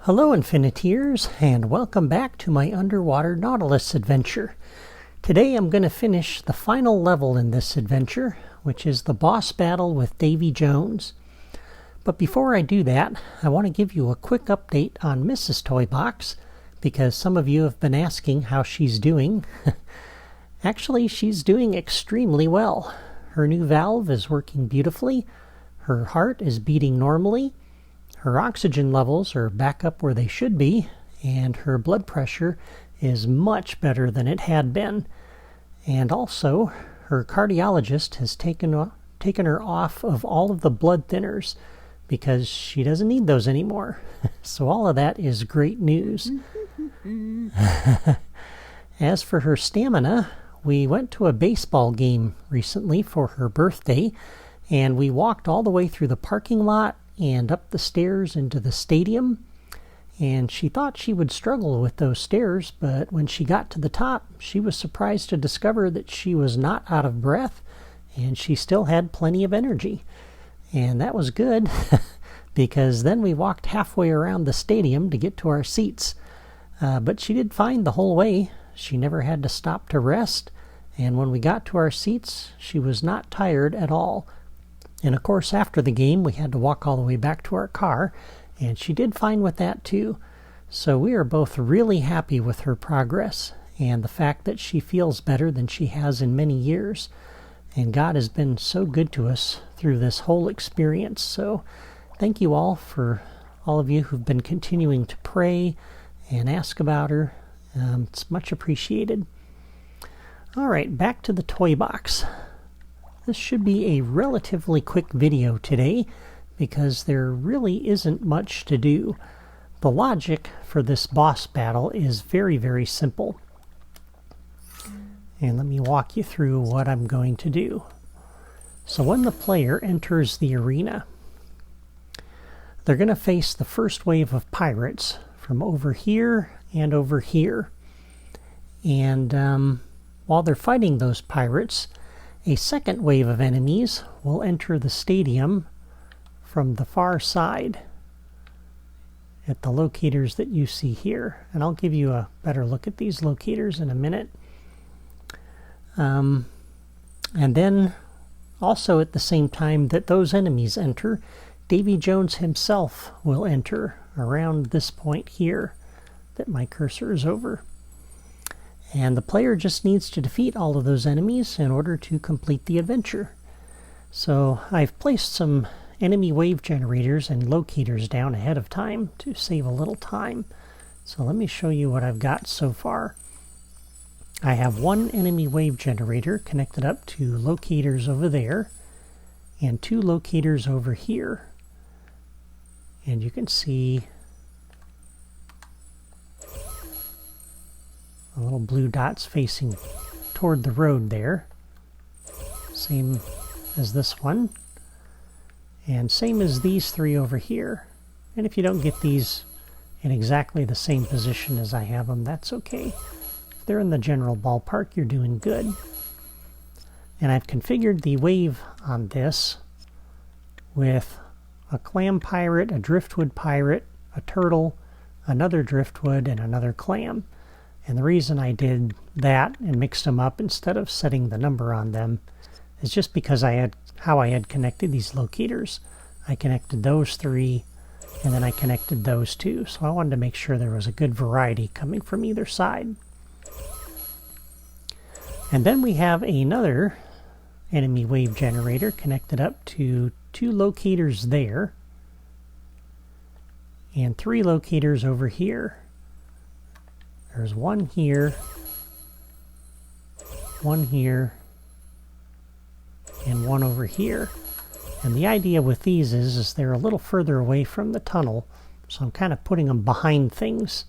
Hello Infiniteers, and welcome back to my underwater Nautilus adventure. Today I'm going to finish the final level in this adventure, which is the boss battle with Davy Jones. But before I do that, I want to give you a quick update on Mrs. Toybox, because some of you have been asking how she's doing. Actually, she's doing extremely well. Her new valve is working beautifully, her heart is beating normally, her oxygen levels are back up where they should be, and her blood pressure is much better than it had been. And also, her cardiologist has taken her off of all of the blood thinners because she doesn't need those anymore. So all of that is great news. As for her stamina, we went to a baseball game recently for her birthday, and we walked all the way through the parking lot and up the stairs into the stadium, and she thought she would struggle with those stairs, but when she got to the top, she was surprised to discover that she was not out of breath, and she still had plenty of energy. And that was good, because then we walked halfway around the stadium to get to our seats. But she did fine the whole way. She never had to stop to rest, and when we got to our seats, she was not tired at all. And of course, after the game, we had to walk all the way back to our car, and she did fine with that too. So we are both really happy with her progress, and the fact that she feels better than she has in many years. And God has been so good to us through this whole experience. So thank you all for all of you who've been continuing to pray and ask about her. It's much appreciated. All right, back to the toy box. This should be a relatively quick video today because there really isn't much to do. The logic for this boss battle is very, very simple. And let me walk you through what I'm going to do. So when the player enters the arena, they're going to face the first wave of pirates from over here and over here. And while they're fighting those pirates, a second wave of enemies will enter the stadium from the far side at the locators that you see here. And I'll give you a better look at these locators in a minute. And then also at the same time that those enemies enter, Davy Jones himself will enter around this point here that my cursor is over. And the player just needs to defeat all of those enemies in order to complete the adventure. So I've placed some enemy wave generators and locators down ahead of time to save a little time. So let me show you what I've got so far. I have one enemy wave generator connected up to locators over there and two locators over here. And you can see the little blue dots facing toward the road there. Same as this one. And same as these three over here. And if you don't get these in exactly the same position as I have them, that's okay. If they're in the general ballpark, you're doing good. And I've configured the wave on this with a clam pirate, a driftwood pirate, a turtle, another driftwood, and another clam. And the reason I did that and mixed them up instead of setting the number on them is just because I had connected these locators. I connected those three, and then I connected those two. So I wanted to make sure there was a good variety coming from either side. And then we have another enemy wave generator connected up to two locators there and three locators over here. There's one here, and one over here. And the idea with these is they're a little further away from the tunnel, so I'm kind of putting them behind things.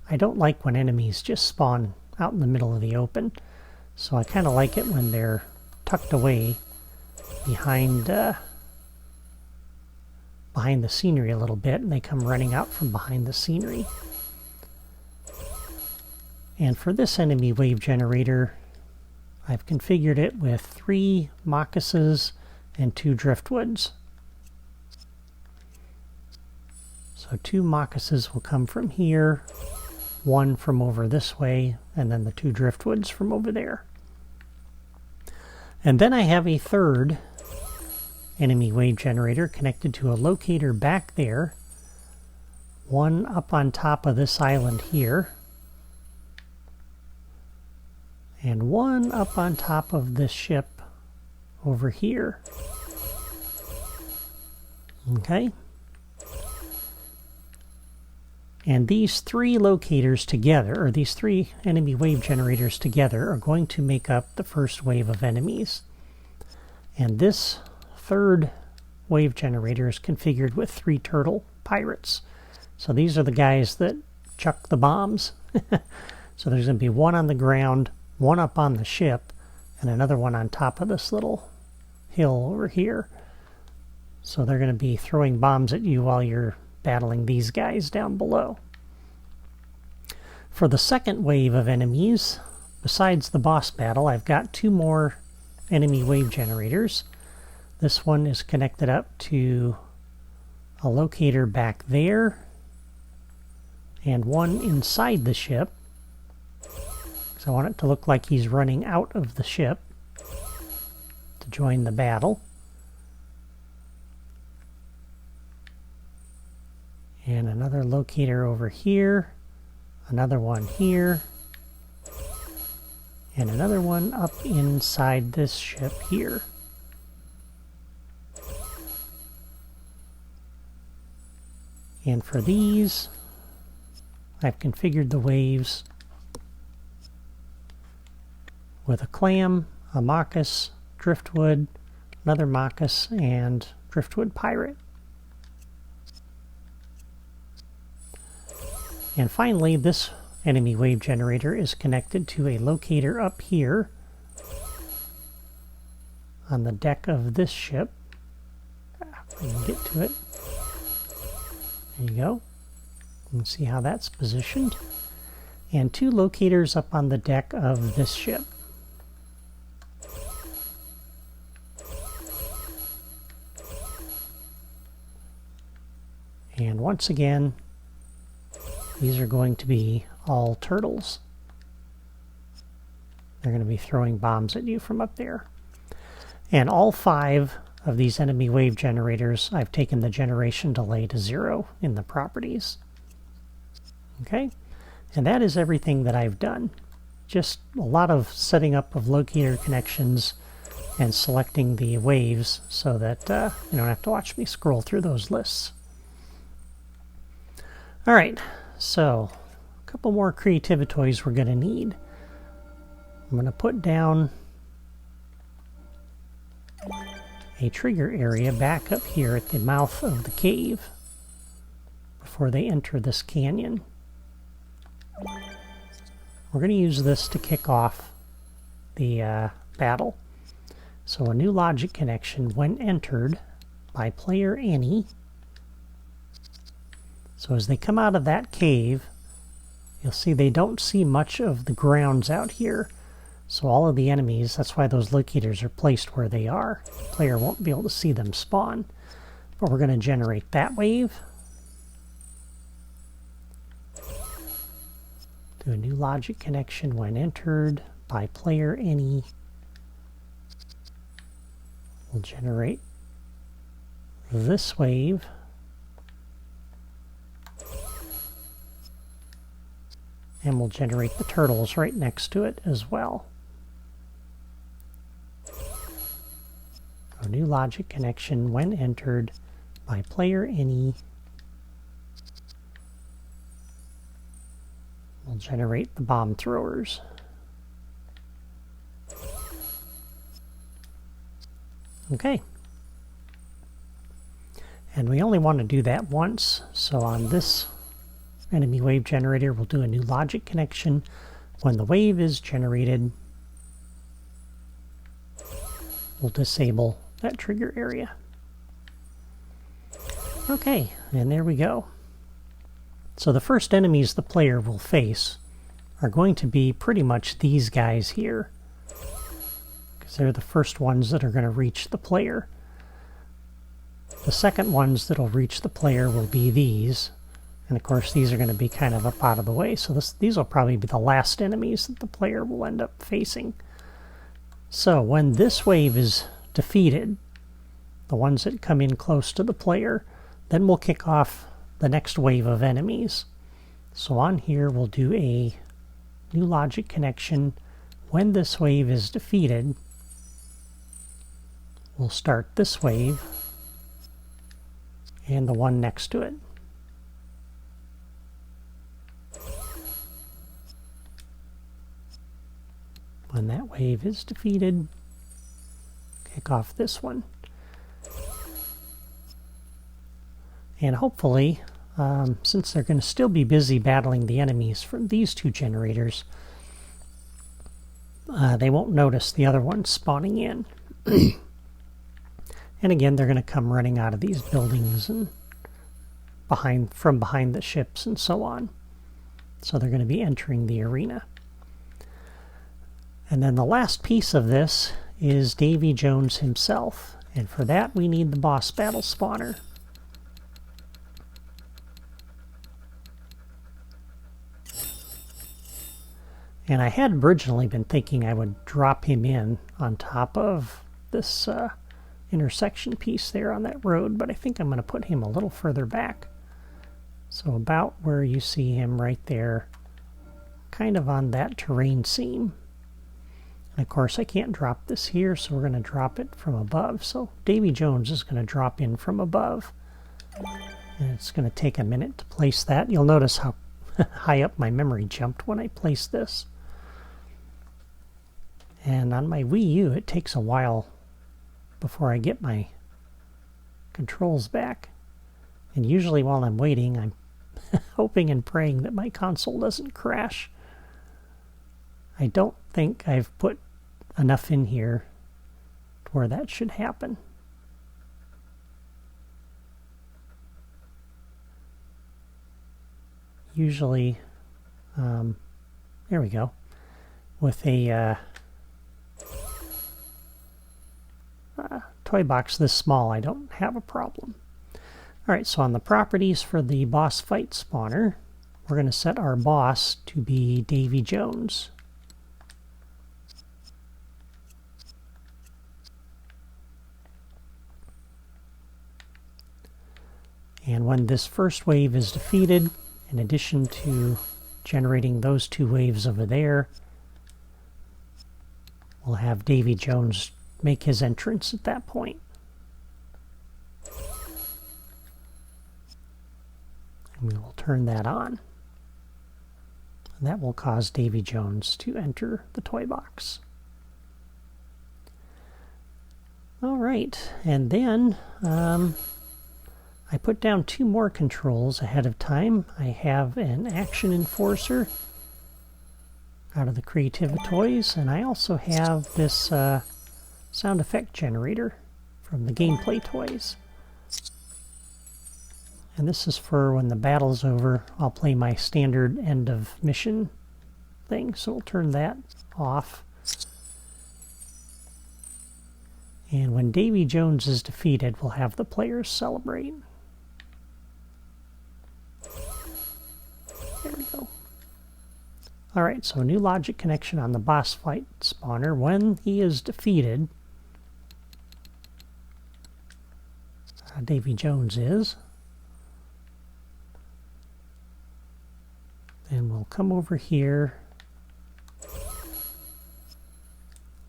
I don't like when enemies just spawn out in the middle of the open, so I kind of like it when they're tucked away behind the scenery a little bit, and they come running out from behind the scenery. And for this enemy wave generator, I've configured it with 3 moccasins and 2 driftwoods. So 2 Mockuses will come from here, 1 from over this way, and then the 2 Driftwoods from over there. And then I have a third enemy wave generator connected to a locator back there, 1 up on top of this island here, and 1 up on top of this ship over here. Okay? And these 3 locators together, or these 3 enemy wave generators together, are going to make up the first wave of enemies. And this third wave generator is configured with 3 turtle pirates. So these are the guys that chuck the bombs. So there's going to be 1 on the ground, 1 up on the ship, and another 1 on top of this little hill over here. So they're going to be throwing bombs at you while you're battling these guys down below. For the second wave of enemies, besides the boss battle, I've got 2 more enemy wave generators. This one is connected up to a locator back there, and 1 inside the ship. So I want it to look like he's running out of the ship to join the battle. And another locator over here, another one here, and another one up inside this ship here. And for these, I've configured the waves with a clam, a Mockus, Driftwood, another Mockus, and Driftwood Pirate. And finally, this enemy wave generator is connected to a locator up here on the deck of this ship. If I can get to it. There you go. You can see how that's positioned. And 2 locators up on the deck of this ship. And once again, these are going to be all turtles. They're going to be throwing bombs at you from up there. And all 5 of these enemy wave generators, I've taken the generation delay to 0 in the properties. Okay? And that is everything that I've done. Just a lot of setting up of locator connections and selecting the waves so that you don't have to watch me scroll through those lists. Alright. So, a couple more creativitoys we're going to need. I'm going to put down a trigger area back up here at the mouth of the cave before they enter this canyon. We're going to use this to kick off the battle. So a new logic connection when entered by player Annie. So as they come out of that cave, you'll see they don't see much of the grounds out here. So all of the enemies, that's why those locators are placed where they are. The player won't be able to see them spawn. But we're going to generate that wave. Do a new logic connection when entered by player Annie. We'll generate this wave. And we'll generate the turtles right next to it as well. A new logic connection when entered by player Annie. We'll generate the bomb throwers. Okay. And we only want to do that once, so on this enemy wave generator, we'll do a new logic connection. When the wave is generated, we'll disable that trigger area. Okay, and there we go. So the first enemies the player will face are going to be pretty much these guys here, because they're the first ones that are going to reach the player. The second ones that'll reach the player will be these. And of course these are going to be kind of up out of the way, so these will probably be the last enemies that the player will end up facing. So when this wave is defeated, the ones that come in close to the player, then we'll kick off the next wave of enemies. So on here we'll do a new logic connection. When this wave is defeated, we'll start this wave and the one next to it. When that wave is defeated, kick off this one. And hopefully, since they're going to still be busy battling the enemies from these two generators, they won't notice the other ones spawning in. And again, they're going to come running out of these buildings and from behind the ships and so on. So they're going to be entering the arena. And then the last piece of this is Davy Jones himself. And for that we need the boss battle spawner. And I had originally been thinking I would drop him in on top of this intersection piece there on that road, but I think I'm going to put him a little further back. So about where you see him right there, kind of on that terrain seam. And of course I can't drop this here, so we're going to drop it from above. So Davy Jones is going to drop in from above. And it's going to take a minute to place that. You'll notice how high up my memory jumped when I placed this. And on my Wii U, it takes a while before I get my controls back. And usually while I'm waiting, I'm hoping and praying that my console doesn't crash. I don't think I've put enough in here to where that should happen. Usually, there we go, with a toy box this small, I don't have a problem. Alright, so on the properties for the boss fight spawner, we're going to set our boss to be Davy Jones. And when this first wave is defeated, in addition to generating those two waves over there, we'll have Davy Jones make his entrance at that point. And we will turn that on. And that will cause Davy Jones to enter the toy box. All right, and then I put down two more controls ahead of time. I have an action enforcer out of the Creativa toys, and I also have this sound effect generator from the gameplay toys. And this is for when the battle's over, I'll play my standard end of mission thing, so we'll turn that off. And when Davy Jones is defeated, we'll have the players celebrate. There we go. Alright, so a new logic connection on the boss fight spawner. When he is defeated, Davy Jones is, then we'll come over here,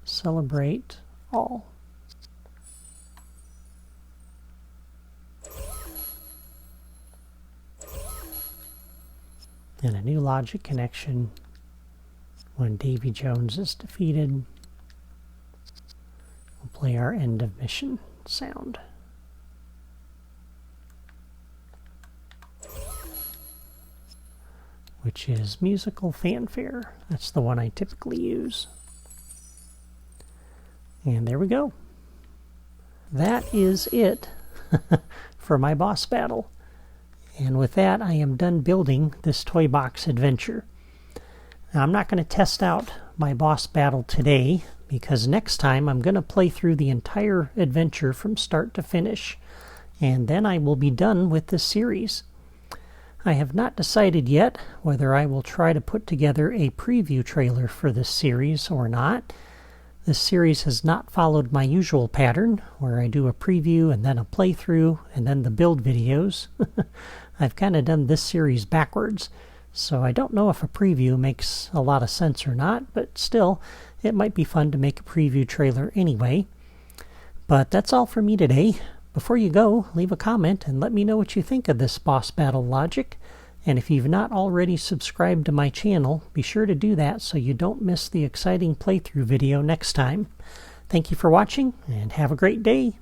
celebrate all. And a new logic connection when Davy Jones is defeated. We'll play our end of mission sound. Which is musical fanfare. That's the one I typically use. And there we go. That is it for my boss battle. And with that, I am done building this toy box adventure. Now, I'm not going to test out my boss battle today, because next time I'm going to play through the entire adventure from start to finish. and then I will be done with this series. I have not decided yet whether I will try to put together a preview trailer for this series or not. This series has not followed my usual pattern, where I do a preview and then a playthrough and then the build videos. I've kind of done this series backwards, so I don't know if a preview makes a lot of sense or not, but still, it might be fun to make a preview trailer anyway. But that's all for me today. Before you go, leave a comment and let me know what you think of this boss battle logic. And if you've not already subscribed to my channel, be sure to do that so you don't miss the exciting playthrough video next time. Thank you for watching, and have a great day!